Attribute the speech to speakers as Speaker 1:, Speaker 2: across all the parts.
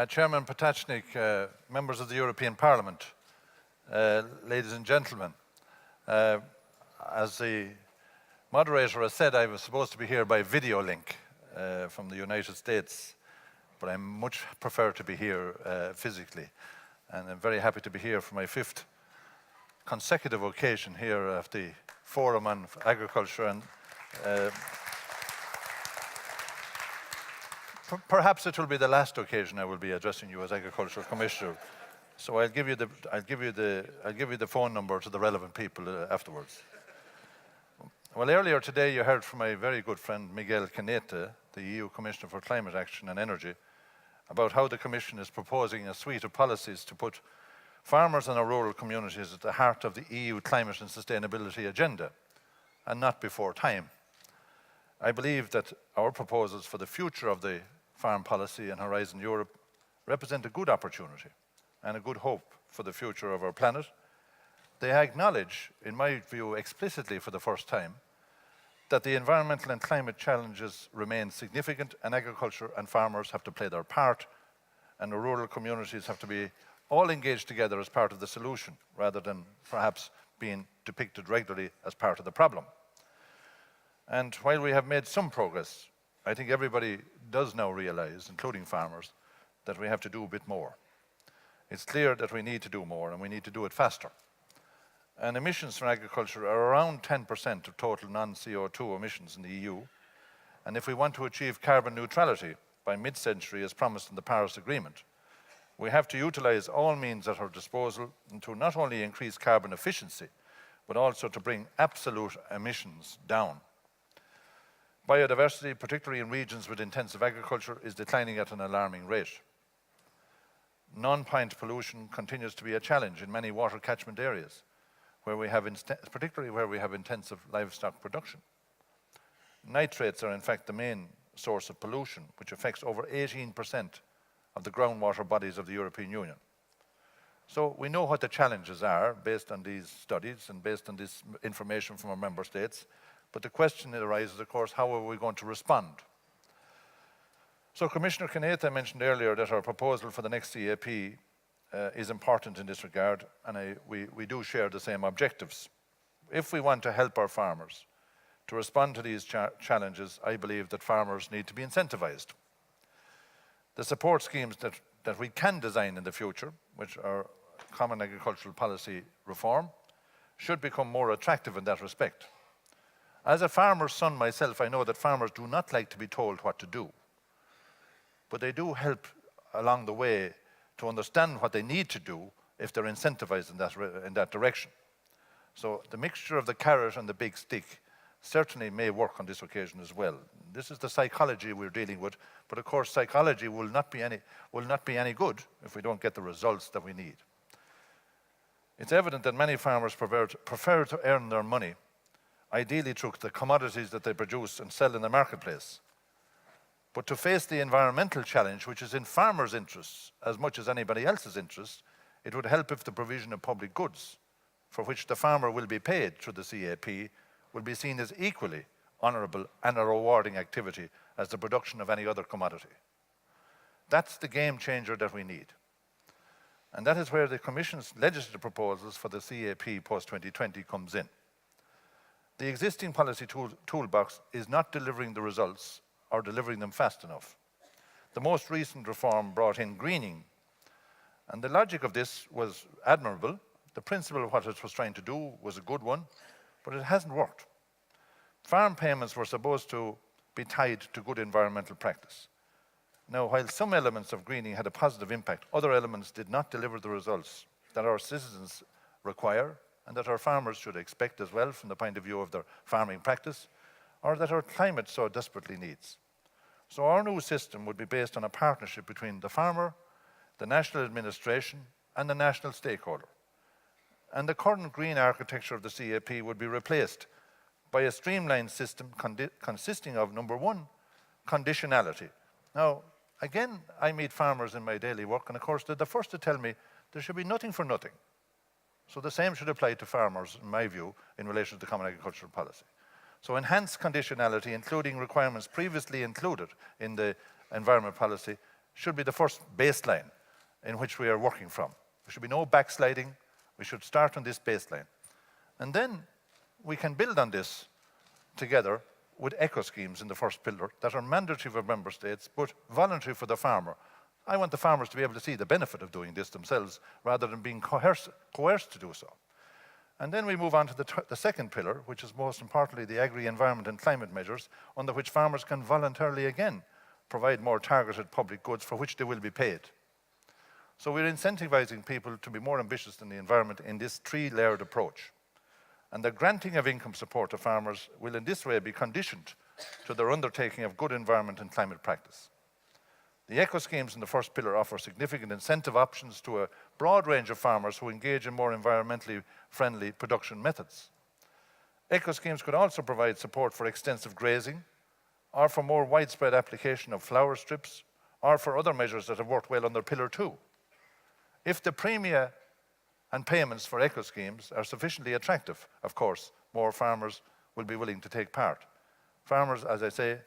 Speaker 1: Chairman Potocnik, members of the European Parliament, ladies and gentlemen, as the moderator has said, I was supposed to be here by video link from the United States, but I much prefer to be here physically. And I'm very happy to be here for my 5th consecutive occasion here at the Forum on Agriculture. And perhaps it will be the last occasion I will be addressing you as Agricultural Commissioner. So I'll give you the phone number to the relevant people afterwards. Well, earlier today you heard from my very good friend Miguel Cañete, the EU Commissioner for Climate Action and Energy, about how the Commission is proposing a suite of policies to put farmers and our rural communities at the heart of the EU climate and sustainability agenda, and not before time. I believe that our proposals for the future of the farm policy and Horizon Europe represent a good opportunity and a good hope for the future of our planet. They acknowledge, in my view explicitly for the first time, that the environmental and climate challenges remain significant and agriculture and farmers have to play their part and the rural communities have to be all engaged together as part of the solution rather than perhaps being depicted regularly as part of the problem. And while we have made some progress, I think everybody does now realize, including farmers, that we have to do a bit more. It's clear that we need to do more and we need to do it faster. And emissions from agriculture are around 10% of total non-CO2 emissions in the EU. And if we want to achieve carbon neutrality by mid-century as promised in the Paris Agreement, we have to utilise all means at our disposal to not only increase carbon efficiency, but also to bring absolute emissions down. Biodiversity, particularly in regions with intensive agriculture, is declining at an alarming rate. Non-point pollution continues to be a challenge in many water catchment areas, particularly where we have intensive livestock production. Nitrates are in fact the main source of pollution, which affects over 18% of the groundwater bodies of the European Union. So we know what the challenges are based on these studies and based on this information from our member states. But the question arises, of course, how are we going to respond? So Commissioner Cañete mentioned earlier that our proposal for the next CAP is important in this regard, and we do share the same objectives. If we want to help our farmers to respond to these challenges, I believe that farmers need to be incentivised. The support schemes that we can design in the future, which are common agricultural policy reform, should become more attractive in that respect. As a farmer's son myself, I know that farmers do not like to be told what to do, but they do help along the way to understand what they need to do if they're incentivized in that direction. So the mixture of the carrot and the big stick certainly may work on this occasion as well. This is the psychology we're dealing with, but of course psychology will not be any good if we don't get the results that we need. It's evident that many farmers prefer to earn their money, ideally through the commodities that they produce and sell in the marketplace. But to face the environmental challenge, which is in farmers' interests as much as anybody else's interests, it would help if the provision of public goods, for which the farmer will be paid through the CAP, will be seen as equally honourable and a rewarding activity as the production of any other commodity. That's the game changer that we need. And that is where the Commission's legislative proposals for the CAP post-2020 comes in. The existing policy toolbox is not delivering the results or delivering them fast enough. The most recent reform brought in greening, and the logic of this was admirable. The principle of what it was trying to do was a good one, but it hasn't worked. Farm payments were supposed to be tied to good environmental practice. Now, while some elements of greening had a positive impact, other elements did not deliver the results that our citizens require and that our farmers should expect as well from the point of view of their farming practice, or that our climate so desperately needs. So our new system would be based on a partnership between the farmer, the national administration and the national stakeholder. And the current green architecture of the CAP would be replaced by a streamlined system consisting of, number one, conditionality. Now, again, I meet farmers in my daily work, and of course they're the first to tell me there should be nothing for nothing. So the same should apply to farmers, in my view, in relation to the Common Agricultural Policy. So enhanced conditionality, including requirements previously included in the environment policy, should be the first baseline in which we are working from. There should be no backsliding. We should start on this baseline. And then we can build on this together with eco-schemes in the first pillar that are mandatory for member states but voluntary for the farmer. I want the farmers to be able to see the benefit of doing this themselves rather than being coerced to do so. And then we move on to the second pillar, which is most importantly the agri-environment and climate measures, under which farmers can voluntarily again provide more targeted public goods for which they will be paid. So we're incentivizing people to be more ambitious in the environment in this three-layered approach. And the granting of income support to farmers will in this way be conditioned to their undertaking of good environment and climate practice. The eco-schemes in the first pillar offer significant incentive options to a broad range of farmers who engage in more environmentally friendly production methods. Eco-schemes could also provide support for extensive grazing, or for more widespread application of flower strips, or for other measures that have worked well under Pillar 2. If the premia and payments for eco-schemes are sufficiently attractive, of course, more farmers will be willing to take part. Farmers, as I say,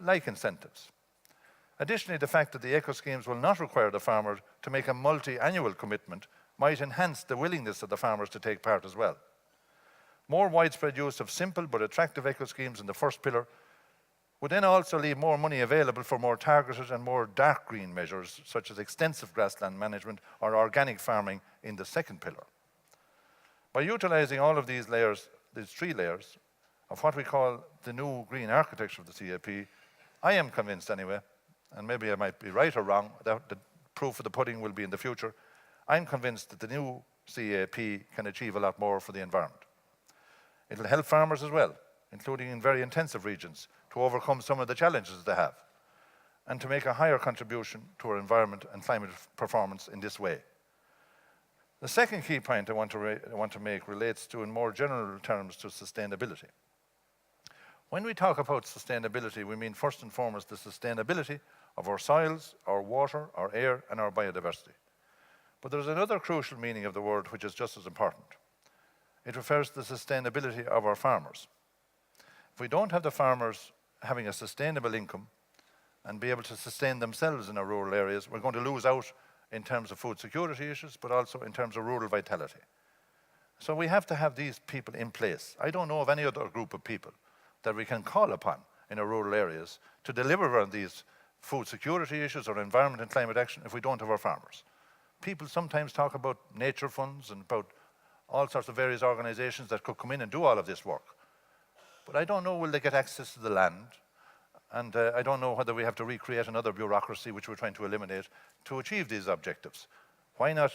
Speaker 1: like incentives. Additionally, the fact that the eco-schemes will not require the farmer to make a multi-annual commitment might enhance the willingness of the farmers to take part as well. More widespread use of simple but attractive eco-schemes in the first pillar would then also leave more money available for more targeted and more dark green measures, such as extensive grassland management or organic farming in the second pillar. By utilising all of these layers, these three layers, of what we call the new green architecture of the CAP, I am convinced anyway, and maybe I might be right or wrong, that the proof of the pudding will be in the future, I'm convinced that the new CAP can achieve a lot more for the environment. It will help farmers as well, including in very intensive regions, to overcome some of the challenges they have, and to make a higher contribution to our environment and climate performance in this way. The second key point I want to make relates to, in more general terms, to sustainability. When we talk about sustainability, we mean first and foremost the sustainability of our soils, our water, our air, and our biodiversity. But there's another crucial meaning of the word which is just as important. It refers to the sustainability of our farmers. If we don't have the farmers having a sustainable income and be able to sustain themselves in our rural areas, we're going to lose out in terms of food security issues, but also in terms of rural vitality. So we have to have these people in place. I don't know of any other group of people that we can call upon in our rural areas to deliver on these food security issues or environment and climate action if we don't have our farmers. People sometimes talk about nature funds and about all sorts of various organizations that could come in and do all of this work. But I don't know, will they get access to the land? And I don't know whether we have to recreate another bureaucracy, which we're trying to eliminate, to achieve these objectives. Why not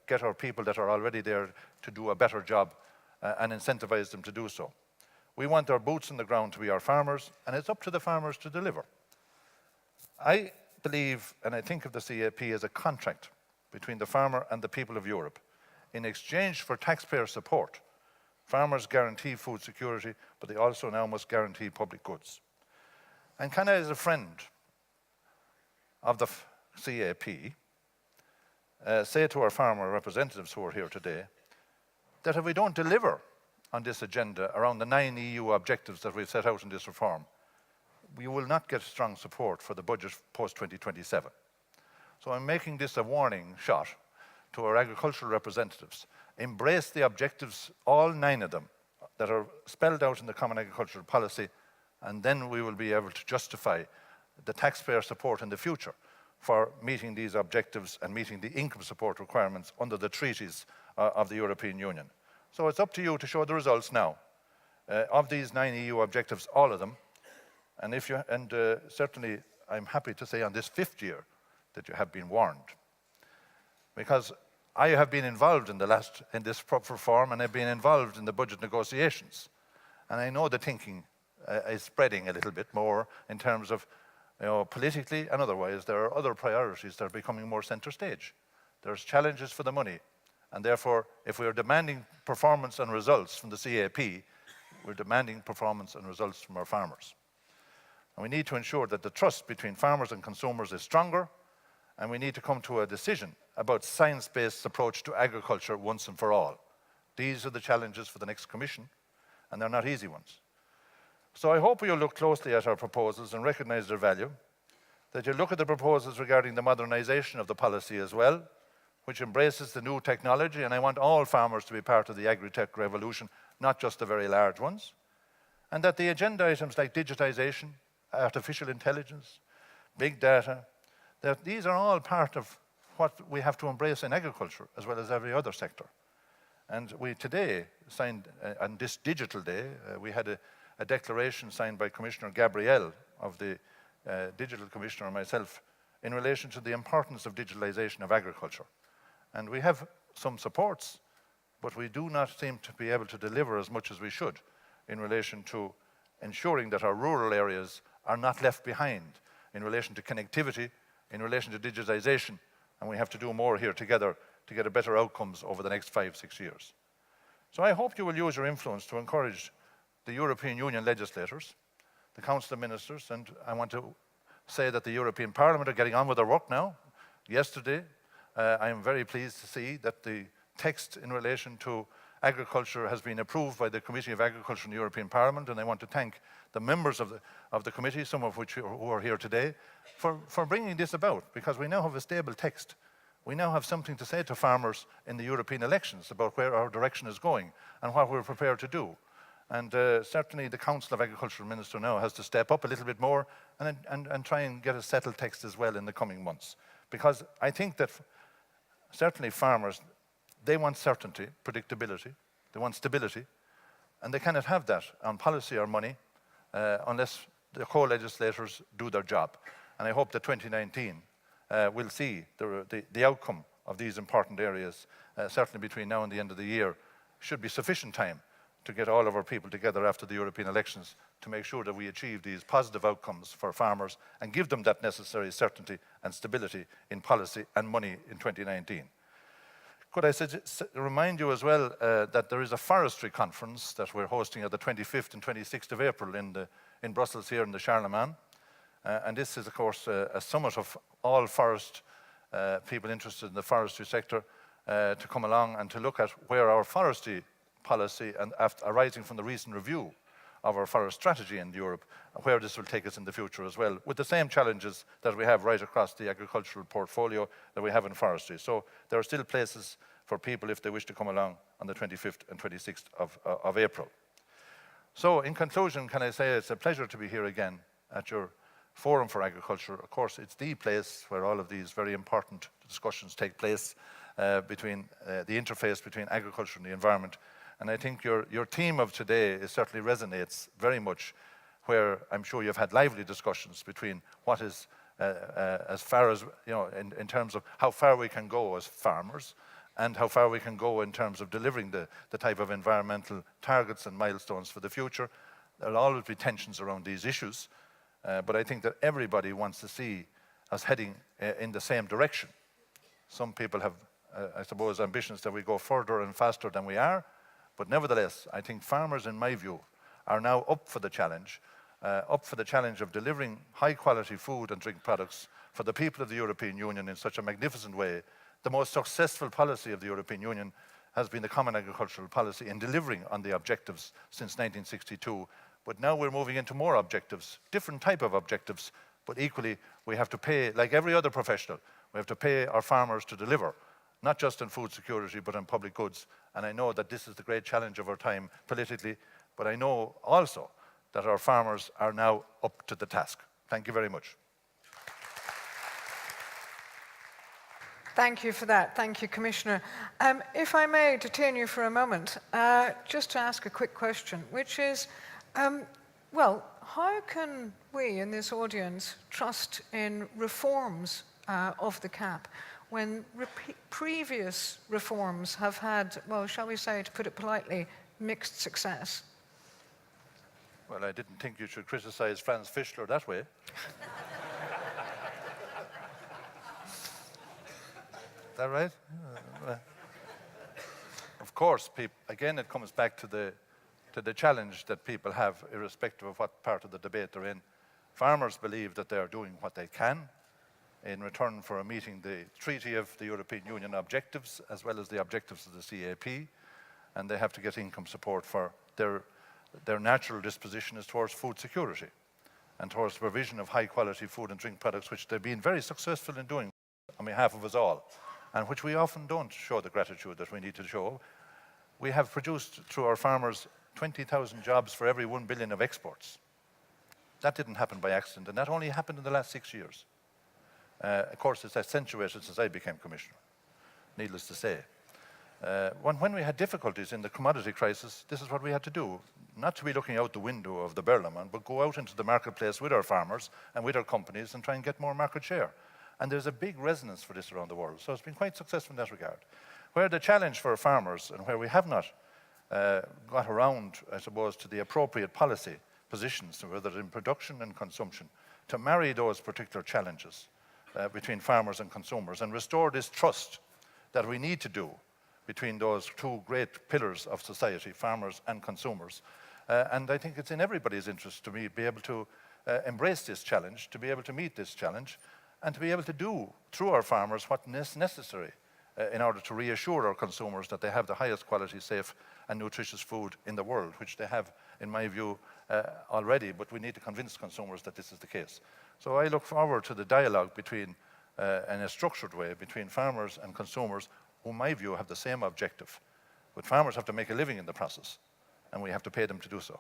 Speaker 1: get our people that are already there to do a better job and incentivize them to do so? We want our boots on the ground to be our farmers, and it's up to the farmers to deliver. I believe, and I think of the CAP as a contract between the farmer and the people of Europe. In exchange for taxpayer support, farmers guarantee food security, but they also now must guarantee public goods. And can I, as a friend of the CAP, say to our farmer representatives who are here today, that if we don't deliver on this agenda around the 9 EU objectives that we've set out in this reform, we will not get strong support for the budget post-2027. So I'm making this a warning shot to our agricultural representatives. Embrace the objectives, all 9 of them, that are spelled out in the Common Agricultural Policy, and then we will be able to justify the taxpayer support in the future for meeting these objectives and meeting the income support requirements under the treaties of the European Union. So it's up to you to show the results now of these 9 EU objectives, all of them. And certainly I'm happy to say on this 5th year that you have been warned, because I have been involved in this reform, and I've been involved in the budget negotiations, and I know the thinking is spreading a little bit more in terms of, politically and otherwise, there are other priorities that are becoming more centre stage. There's challenges for the money, and therefore, if we are demanding performance and results from the CAP, we're demanding performance and results from our farmers. And we need to ensure that the trust between farmers and consumers is stronger, and we need to come to a decision about science-based approach to agriculture once and for all. These are the challenges for the next Commission, and they're not easy ones. So I hope you'll look closely at our proposals and recognise their value. that you look at the proposals regarding the modernisation of the policy as well, which embraces the new technology, and I want all farmers to be part of the agri-tech revolution, not just the very large ones, and that the agenda items like digitisation, artificial intelligence, big data, that these are all part of what we have to embrace in agriculture as well as every other sector. And we today signed, on this digital day, we had a declaration signed by Commissioner Gabrielle of the Digital Commissioner and myself in relation to the importance of digitalisation of agriculture. And we have some supports, but we do not seem to be able to deliver as much as we should in relation to ensuring that our rural areas are not left behind in relation to connectivity, in relation to digitisation, and we have to do more here together to get a better outcomes over the next 5-6 years. So I hope you will use your influence to encourage the European Union legislators, the Council of Ministers, and I want to say that the European Parliament are getting on with their work now. Yesterday, I am very pleased to see that the text in relation to agriculture has been approved by the Committee of Agriculture in the European Parliament, and I want to thank the members of the committee, some of which who are here today, for bringing this about, because we now have a stable text. We now have something to say to farmers in the European elections about where our direction is going and what we're prepared to do. And certainly the Council of Agriculture Minister now has to step up a little bit more and try and get a settled text as well in the coming months. Because I think that certainly farmers, they want certainty, predictability, they want stability, and they cannot have that on policy or money unless the co-legislators do their job. And I hope that 2019 will see the outcome of these important areas, certainly between now and the end of the year, should be sufficient time to get all of our people together after the European elections to make sure that we achieve these positive outcomes for farmers and give them that necessary certainty and stability in policy and money in 2019. Could I remind you as well that there is a Forestry Conference that we're hosting on the 25th and 26th of April in Brussels here in the Charlemagne. And this is, of course, a summit of all forest people interested in the forestry sector to come along and to look at where our forestry policy and arising from the recent review of our forest strategy in Europe, where this will take us in the future as well, with the same challenges that we have right across the agricultural portfolio that we have in forestry. So there are still places for people if they wish to come along on the 25th and 26th of April. So in conclusion, can I say it's a pleasure to be here again at your Forum for Agriculture. Of course, it's the place where all of these very important discussions take place between the interface between agriculture and the environment. And I think your theme of today certainly resonates very much, where I'm sure you've had lively discussions between what is, as far as, you know, in terms of how far we can go as farmers and how far we can go in terms of delivering the type of environmental targets and milestones for the future. There'll always be tensions around these issues, but I think that everybody wants to see us heading in the same direction. Some people have, I suppose, ambitions that we go further and faster than we are. But nevertheless, I think farmers, in my view, are now up for the challenge of delivering high-quality food and drink products for the people of the European Union in such a magnificent way. The most successful policy of the European Union has been the Common Agricultural Policy in delivering on the objectives since 1962. But now we're moving into more objectives, different type of objectives, but equally we have to pay, like every other professional, we have to pay our farmers to deliver, not just on food security, but on public goods. And I know that this is the great challenge of our time politically, but I know also that our farmers are now up to the task. Thank you very much.
Speaker 2: Thank you for that. Thank you, Commissioner. If I may detain you for a moment, just to ask a quick question, which is, well, how can we in this audience trust in reforms of the CAP when previous reforms have had, well, shall we say, to put it politely, mixed success?
Speaker 1: Well, I didn't think you should criticize Franz Fischler that way. Is that right? Of course, again, it comes back to the challenge that people have, irrespective of what part of the debate they're in. Farmers believe that they are doing what they can in return for meeting the Treaty of the European Union objectives as well as the objectives of the CAP, and they have to get income support for their natural disposition is towards food security. and towards the provision of high-quality food and drink products, which they've been very successful in doing on behalf of us all, and which we often don't show the gratitude that we need to show. We have produced, through our farmers, 20,000 jobs for every 1 billion of exports. That didn't happen by accident, and that only happened in the last 6 years. Of course, it's accentuated since I became Commissioner, needless to say. When we had difficulties in the commodity crisis, this is what we had to do. Not to be looking out the window of the Berlaman, but go out into the marketplace with our farmers and with our companies and try and get more market share. And there's a big resonance for this around the world. So it's been quite successful in that regard. Where the challenge for farmers, and where we have not got around, I suppose, to the appropriate policy positions, whether in production and consumption, to marry those particular challenges between farmers and consumers and restore this trust that we need to do between those two great pillars of society, farmers and consumers. And I think it's in everybody's interest to be able to embrace this challenge, to be able to meet this challenge, and to be able to do, through our farmers, what is necessary in order to reassure our consumers that they have the highest quality, safe and nutritious food in the world, which they have, in my view, already, but we need to convince consumers that this is the case. So I look forward to the dialogue between, in a structured way, between farmers and consumers, who, in my view, have the same objective. But farmers have to make a living in the process, and we have to pay them to do so.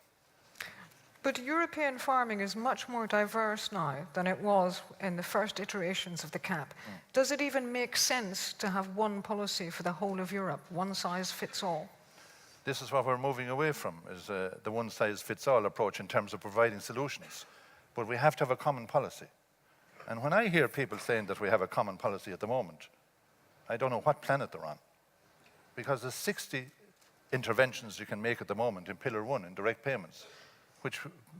Speaker 2: But European farming is much more diverse now than it was in the first iterations of the CAP. Does it even make sense to have one policy for the whole of Europe, one size fits all?
Speaker 1: This is what we're moving away from, is the one-size-fits-all approach in terms of providing solutions. But we have to have a common policy. And when I hear people saying that we have a common policy at the moment, I don't know what planet they're on. Because there's 60 interventions you can make at the moment in Pillar 1 in direct payments, which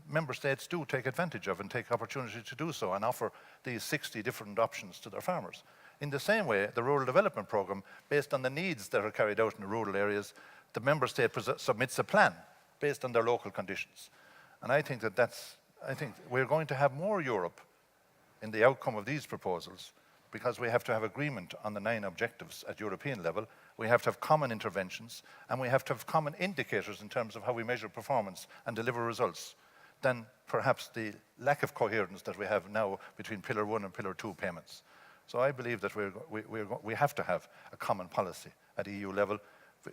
Speaker 1: member states do take advantage of and take opportunity to do so and offer these 60 different options to their farmers. In the same way, the Rural Development Programme, based on the needs that are carried out in the rural areas, the member state submits a plan based on their local conditions. And I think I think we're going to have more Europe in the outcome of these proposals, because we have to have agreement on the 9 objectives at European level. We have to have common interventions, and we have to have common indicators in terms of how we measure performance and deliver results, than perhaps the lack of coherence that we have now between Pillar 1 and Pillar 2 payments. So I believe that we have to have a common policy at EU level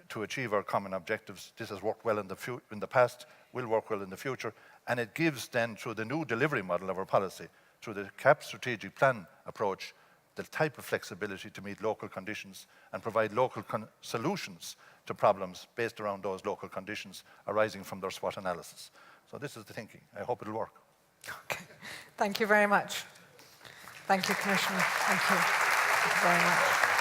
Speaker 1: to achieve our common objectives. This has worked well in the past, will work well in the future, and it gives then, through the new delivery model of our policy, through the CAP strategic plan approach, the type of flexibility to meet local conditions and provide local solutions to problems based around those local conditions arising from their SWOT analysis. So this is the thinking. I hope it'll work.
Speaker 2: Okay. Thank you very much. Thank you, Commissioner. Thank you. Thank you very much.